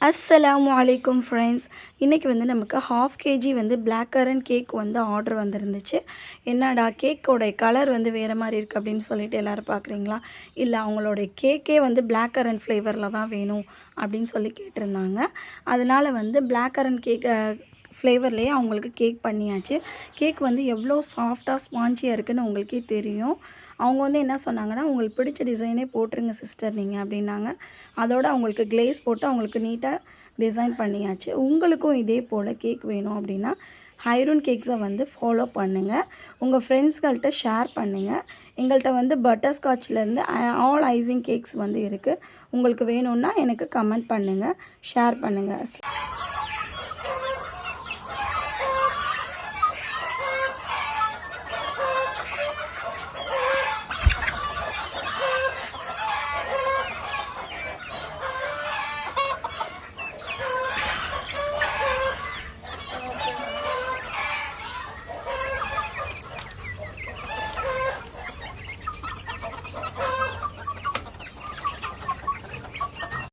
அஸ்ஸலாமு அலைக்கும் ஃப்ரெண்ட்ஸ். இன்றைக்கி வந்து நமக்கு 1/2 kg வந்து பிளாக் கரண்ட் கேக் வந்து ஆர்டர் வந்துருந்துச்சு. என்னடா கேக்கோடைய கலர் வந்து வேறு மாதிரி இருக்குது அப்படின்னு சொல்லிட்டு எல்லோரும் பார்க்குறீங்களா? இல்லை, அவங்களோட கேக்கே வந்து பிளாக் கரண்ட் ஃப்ளேவரில் தான் வேணும் அப்படின்னு சொல்லி கேட்டிருந்தாங்க. அதனால் வந்து பிளாக் கரண்ட் கேக் ஃப்ளேவர்லேயே அவங்களுக்கு கேக் பண்ணியாச்சு. கேக் வந்து எவ்வளோ சாஃப்டாக ஸ்பான்ச்சியாக இருக்குதுன்னு உங்களுக்கே தெரியும். அவங்க வந்து என்ன சொன்னாங்கன்னா, உங்களுக்கு பிடிச்ச டிசைனே போட்டுருங்க சிஸ்டர் நீங்கள் அப்படின்னாங்க. அதோடு அவங்களுக்கு க்ளேஸ் போட்டு அவங்களுக்கு நீட்டாக டிசைன் பண்ணியாச்சு. உங்களுக்கும் இதே போல் கேக் வேணும் அப்படின்னா ஹைரூன் கேக்ஸை வந்து ஃபாலோ பண்ணுங்கள். உங்கள் ஃப்ரெண்ட்ஸ்கள்கிட்ட ஷேர் பண்ணுங்கள். எங்கள்கிட்ட வந்து பட்டர்ஸ்காட்ச்லேருந்து ஆல் ஐசிங் கேக்ஸ் வந்து இருக்குது. உங்களுக்கு வேணும்னா எனக்கு கமெண்ட் பண்ணுங்கள், ஷேர் பண்ணுங்கள்.